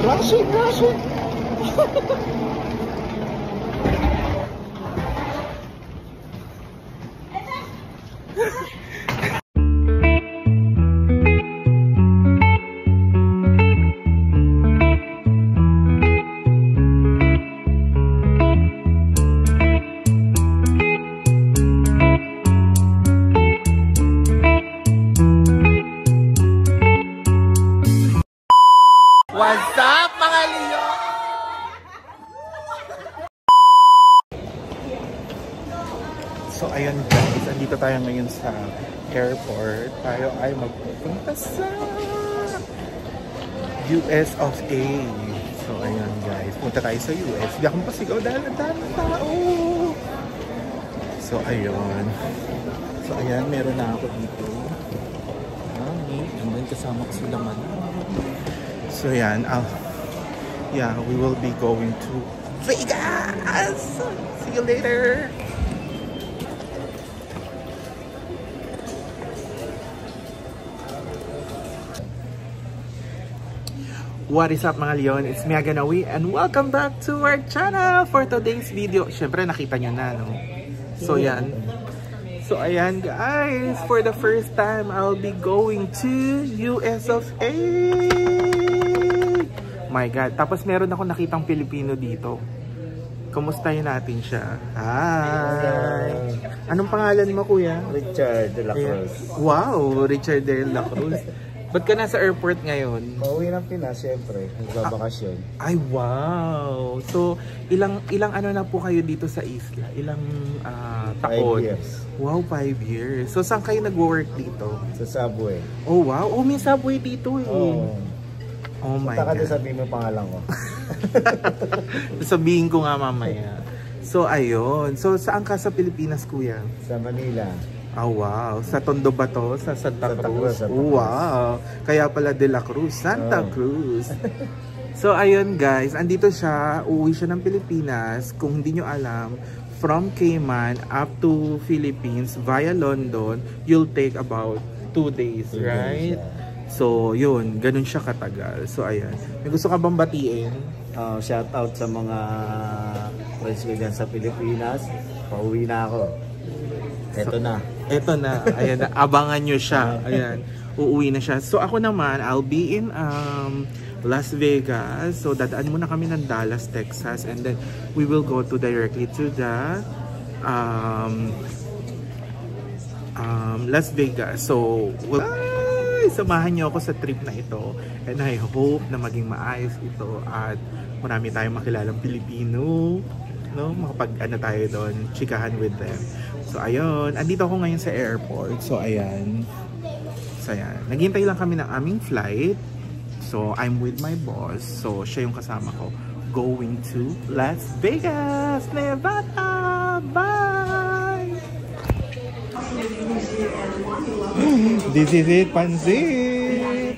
Rushing, rushing. What's up, mga Leo? So, ayun guys, andito tayo ngayon sa airport. Tayo ay magpupunta sa US of A. So, ayun guys, punta tayo sa US. Hindi akong pasigaw dahil ang daming tao. So, ayun. So, ayan, meron na ako dito. And then, kasama ko sila man. So yan, yeah, we will be going to Vegas! See you later! What is up mga Leon? It's me Aganawi and welcome back to our channel for today's video. Siyempre nakita nyo na, no? So yan. So ayan guys, for the first time I'll be going to US of A. My God. Tapos meron ako nakitang Pilipino dito. Kumustahin natin siya. Hi! Anong pangalan mo, kuya? Richard de la Cruz. Wow! Richard de la Cruz. Ba't ka nasa airport ngayon? Pauwi ng Pinas, syempre. Nagbabakasyon. Ay, wow! So, ilang ano na po kayo dito sa isla? Ilang taon? 5 years. Wow, 5 years. So, saan kayo nag-work dito? Sa Subway. Oh, wow! Oh, may Subway dito eh. Oh my God. Sabihin mo yung pangalan ko. Sabihin ko nga mamaya. So, ayun. So, saan ka sa Pilipinas, kuya? Sa Manila. Oh, wow. Sa Tondo ba to? Sa Santa Cruz? Santa Cruz. Oh, wow. Kaya pala De La Cruz. Santa Cruz. So, ayun guys. Andito siya. Uuwi siya ng Pilipinas. Kung hindi nyo alam, from Cayman up to Philippines via London, you'll take about 2 days, right? Yeah. So, yun. Ganun siya katagal. So, ayan. May gusto ka bang batiin? Shout out sa mga friends ko dyan sa Pilipinas. Pauwi na ako. Eto na. Eto na. Ayan. Abangan nyo siya. Ayan. Uuwi na siya. So, ako naman, I'll be in Las Vegas. So, dadaan muna kami ng Dallas, Texas. And then, we will go directly to the Las Vegas. So, samahan niyo ako sa trip na ito and I hope na maging maayos ito at marami tayong makilalang Pilipino, no? Makapag ano tayo doon, chikahan with them. So ayun, andito ako ngayon sa airport. So ayan. So ayan, naghintay lang kami ng aming flight. So I'm with my boss. So siya yung kasama ko going to Las Vegas, Nevada. Bye! This is it, pansit!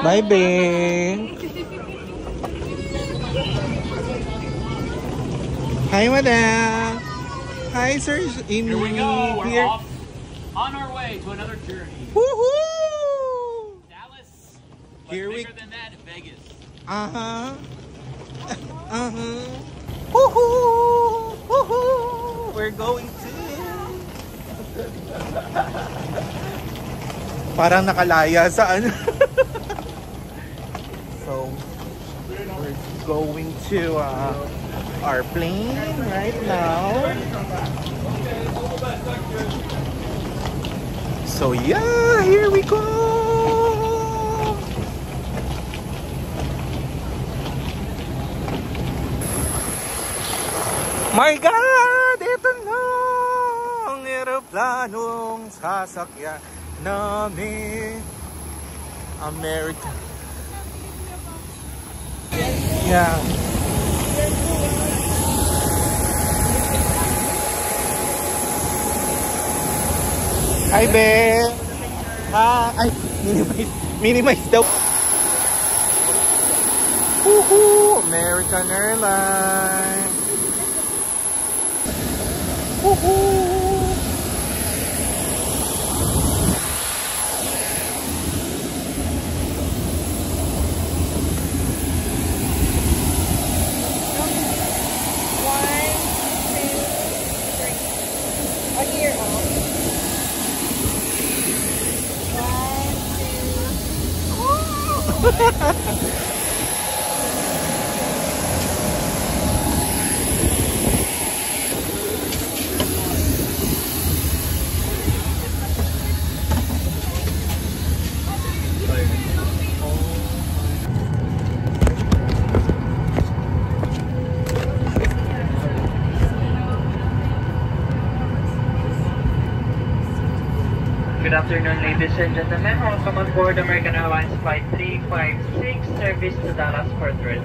Bye, babe! Hi, madam. Hi, sir. Here we go. We're off on our way to another journey. Woohoo! Dallas. Here Bigger than that in Vegas. Woohoo! Woohoo! We're going to. Parang nakalaya sa ano. So, we're going to our plane right now. So yeah, here we go. My God, ito na ang eroplanong sasakyan namin. America. Yeah. Hi, Be! Ay, minimize daw. Woohoo! American Airlines! Woohoo! Good afternoon, ladies and gentlemen. Welcome on board American Airlines Flight 356, service to Dallas Fort Worth.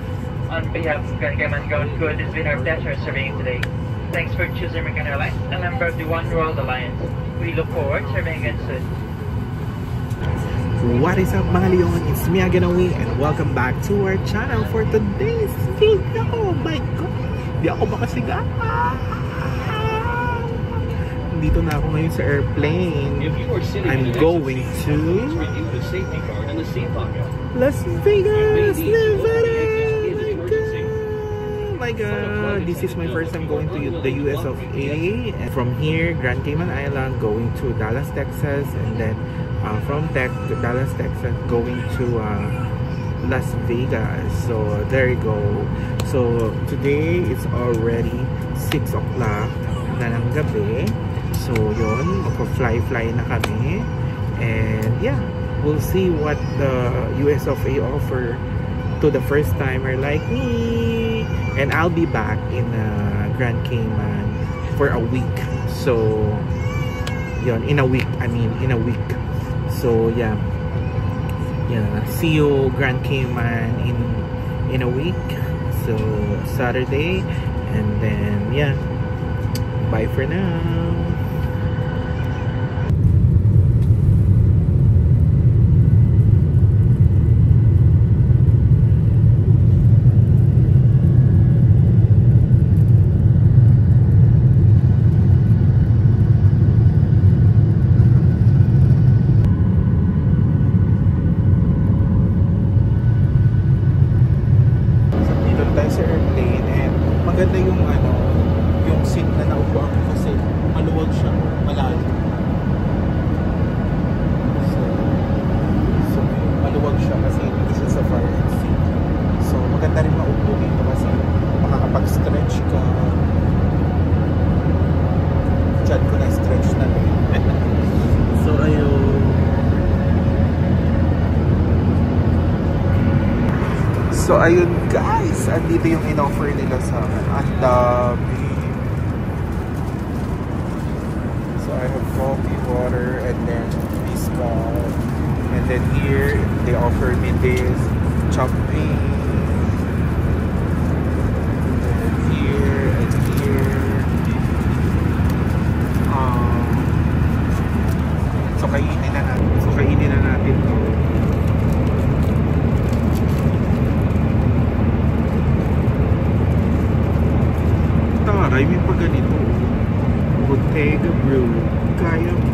On behalf of Grand Cayman Ground Crew, it has been our pleasure serving you today. Thanks for choosing American Airlines, a member of the One World Alliance. We look forward to serving again soon. What is up mga Leon? It's me Aganawi and welcome back to our channel for today's video. Oh my God! Di ako makasiga. Dito na ako ngayon sa airplane. I'm going to Las Vegas, Nevada. Oh my God, this is my first time going to the US of A. And from here, Grand Cayman Island, going to Dallas, Texas, and then from Dallas, Texas, going to Las Vegas. So there you go. So today it's already 6 o'clock na ng gabi. So yun, magpa-fly na kami. And yeah, we'll see what the US of A offer to the first timer like me. And I'll be back in Grand Cayman for a week. So yun, in a week. So yeah, see you Grand Cayman in a week. So Saturday, and then yeah, bye for now. Maganda yung seat na naupuan ko kasi maluwag siya, malalim. So maluwag siya kasi hindi siya sa far end seat. So maganda rin maupo dito kasi makakapag-stretch ka. Diyan ko na-stretch na rin. So ayun. So ayun guys, andito yung in-offer nila sa akin. Ang dami. So I have coffee, water, and then biscuit. And then here, they offer me this champagne. And here, and here. So kainin na natin to. Taray, may pa ganito. Bottega Brew. Kaya mo.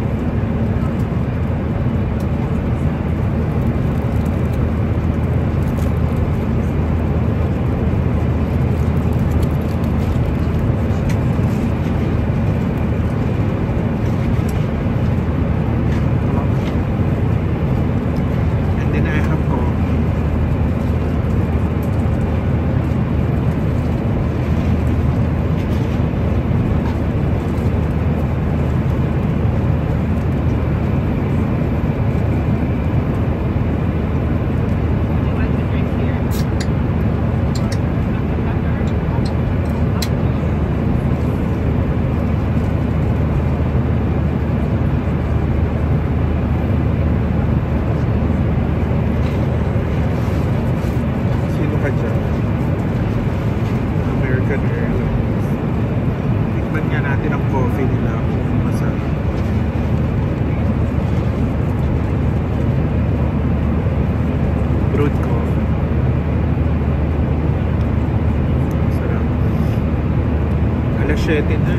7 na.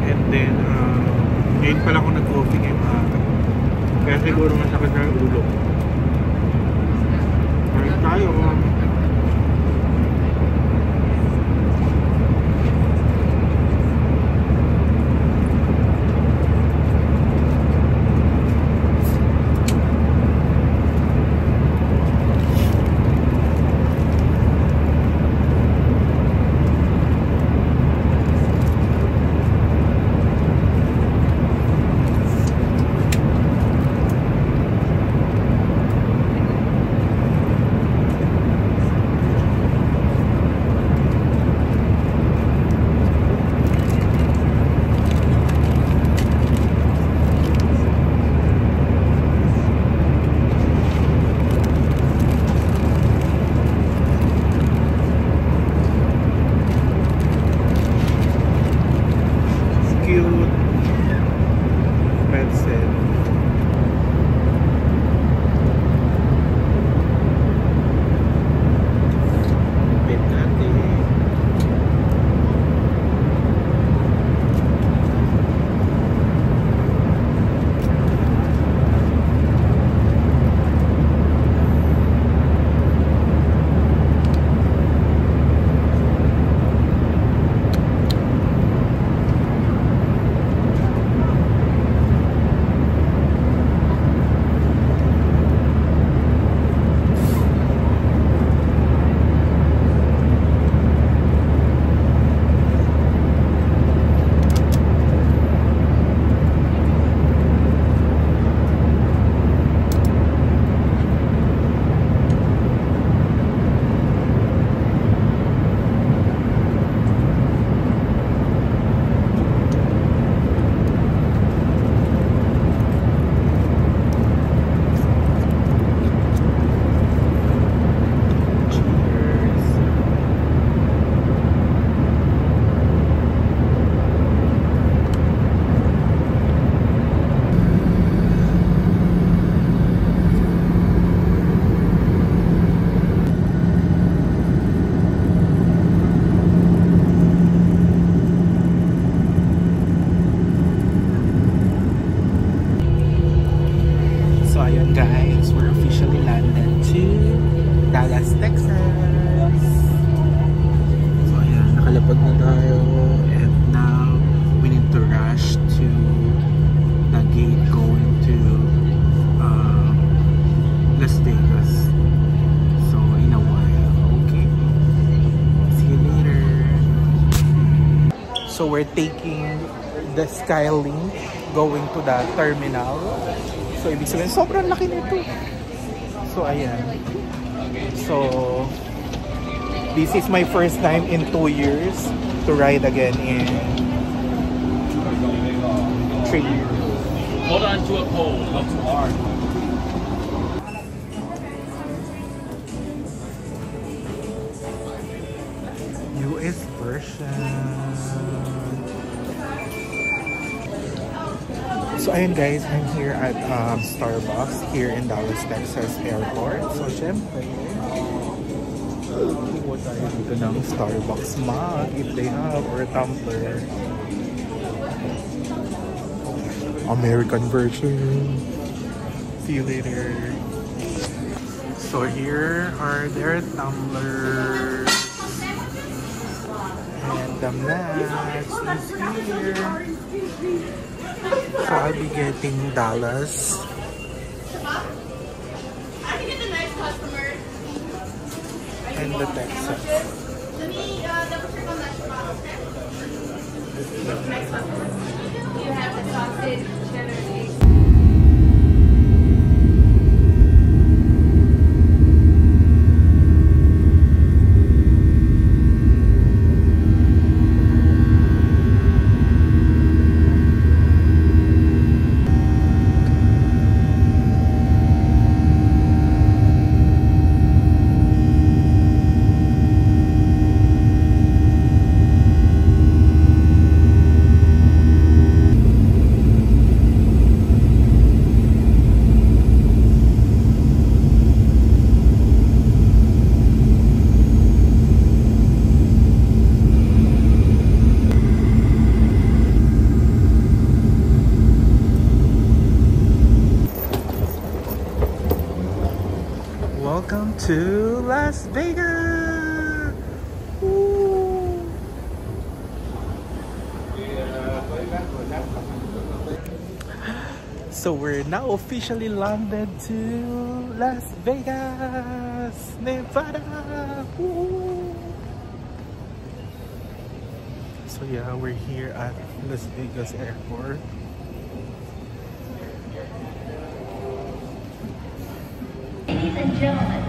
And then, ngayon pala ako nag-coffee ngayong araw. Kaya siguro masakit na yung ulo. Kain tayo. So we're taking the Skylink going to the terminal. So ibig sabihin, sobrang laki nito. So ayan. So this is my first time in 2 years to ride again in train. Hold on to a pole, not too hard. US version. So ayun guys, I'm here at Starbucks here in Dallas, Texas Airport. So syempre, kuha tayo dito ng Starbucks mug if they have, or tumbler. American version. See you later. So here are their tumblers. And the match is here. So I'll be getting Dallas. I can get the nice customer. And the Texas. Let me double check on that spot, okay? Nice customer. You have the sausage, cheddar, egg. to Las Vegas! Woo! So we're now officially landed to Las Vegas, Nevada! Woo! So yeah, we're here at Las Vegas Airport. Ladies and gentlemen,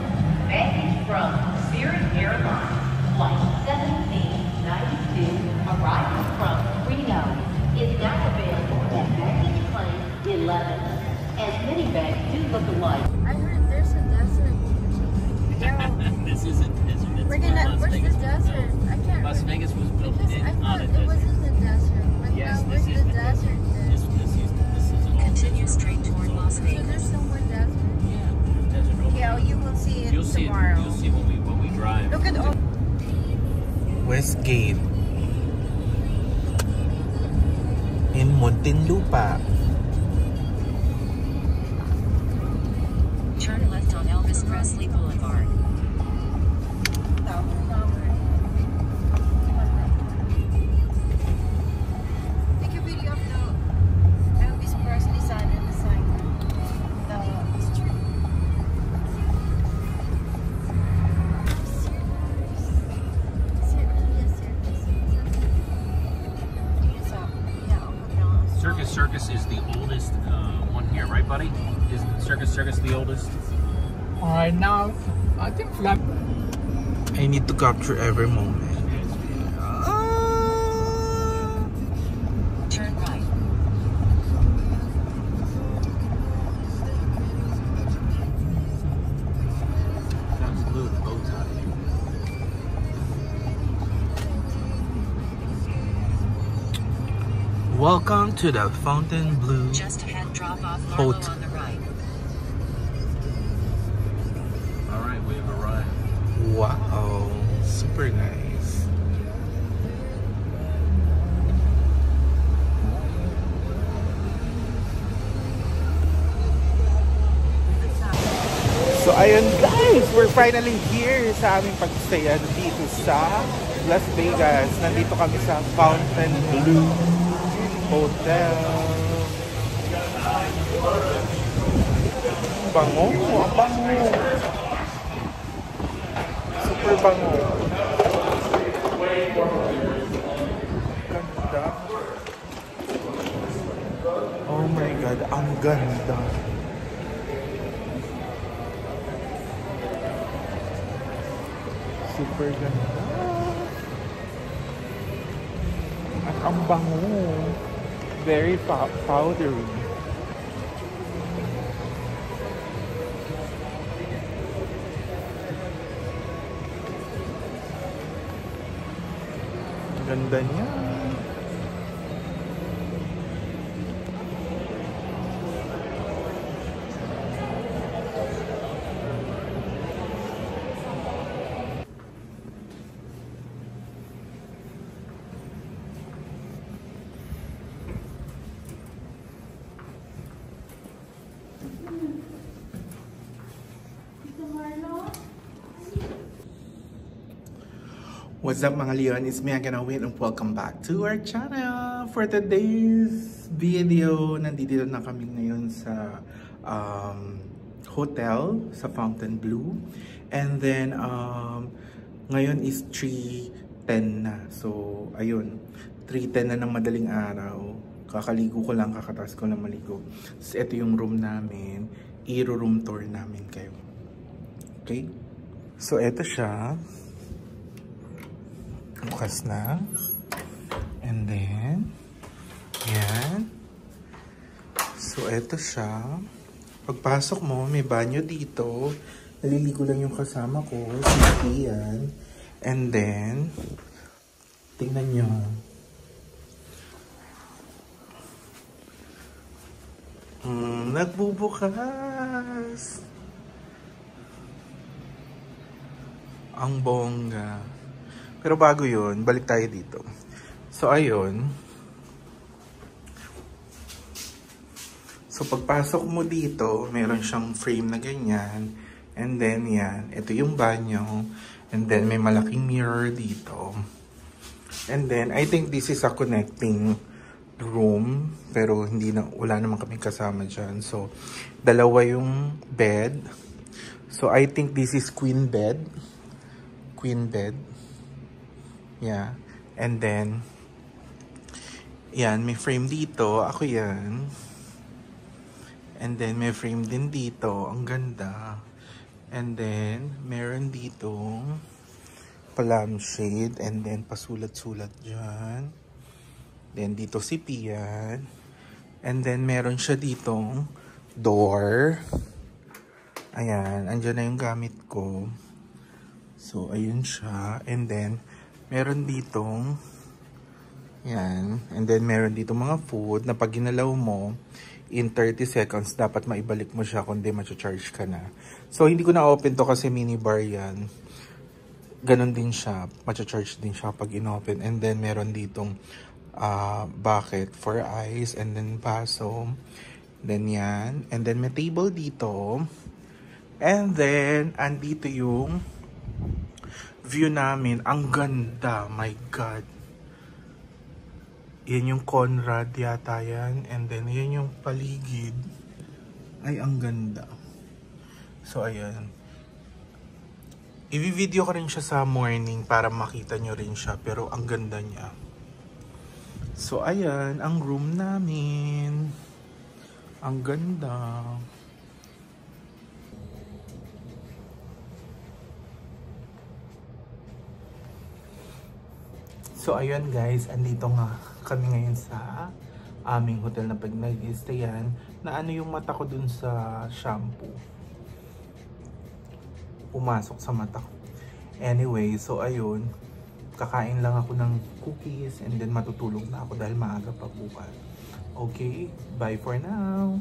baggage from Spirit Airlines, Flight 1792, arriving from Reno, is now available at baggage claim 11. As many bags do look alike. I heard there's a desert. This isn't desert. It's We're gonna. Las Where's the Vegas. desert? I can't. Las Vegas was built Because I on thought a it was desert. in the desert. But Yes, now this where's is the desert then? This is an old Continue straight toward Las So Vegas. there's no more desert. Yeah, there's desert over Yeah, there. you will see it You'll see it. tomorrow. You'll see when we drive. Look at all. Westgate in Muntinlupa. Turn left on Elvis Presley Boulevard. Take a video of the Elvis Presley sign and the sign. The street. Circus is the oldest one here, right, buddy? Is Circus the oldest? Alright, now I think flat. I need to capture every moment. Turn right. Sounds blue, the bow tie. Welcome to the Fontainebleau. Just ahead, drop off Marlow Hotel. on the right. All right, we have arrived. Wow, super nice. So ayun guys, we're finally here sa aming pagstayan dito sa Las Vegas. Nandito kami sa Fontainebleau Hotel. Bango, ang bango. Super bango. Ganda. Oh my God, ang ganda. Super ganda. At ang bango. Very powdery. Ganda niya. What's up mga Leon? It's me again, Win, and welcome back to our channel. For today's video, nandito na kami ngayon sa hotel sa Fontainebleau. And then, ngayon is 3:10 na. So, ayun. 3:10 na ng madaling araw. Kakaligo ko lang, kakatas ko lang maligo. So, ito yung room namin. I-room tour namin kayo. Okay? So, ito siya. Bukas na. And then, yan. So, eto siya. Pagpasok mo, may banyo dito. Naliligo lang yung kasama ko. Si Ian. And then, tingnan nyo. Nagbubukas. Ang bongga. Pero bago yun, balik tayo dito. So, ayun. So, pagpasok mo dito, meron siyang frame na ganyan. And then, yan. Ito yung banyo. And then, may malaking mirror dito. And then, I think this is a connecting room. Pero, wala naman kaming kasama dyan. So, dalawa yung bed. So, I think this is queen bed. Queen bed. Yeah. And then, yan, may frame dito. Ako yan. And then, may frame din dito. Ang ganda. And then, meron ditong lampshade. And then, pasulat-sulat dyan. Then, dito si Pian. And then, meron siya ditong door. Ayan. Andyan na yung gamit ko. So, ayun siya. And then, meron ditong yan. And then, meron ditong mga food na pag ginalaw mo, in 30 seconds, dapat maibalik mo siya kundi ma-charge ka na. So, hindi ko na-open to kasi minibar yan. Ganon din siya. Ma-charge din siya pag in-open. And then, meron ditong bucket for ice. And then, baso. Then, yan. And then, may table dito. And then, andito yung view namin. Ang ganda. My God. Yan yung Conrad yata yan. And then, yan yung paligid. Ay, ang ganda. So, ayan. I-video ko rin siya sa morning para makita nyo rin siya. Pero, ang ganda niya. So, ayan. Ang room namin. Ang ganda. So, ayun guys, andito nga kami ngayon sa aming hotel na pag nag-stayan na ano yung mata ko dun sa shampoo. Pumasok sa mata ko. Anyway, so ayun, kakain lang ako ng cookies and then matutulog na ako dahil maaga pa bukas. Okay, bye for now!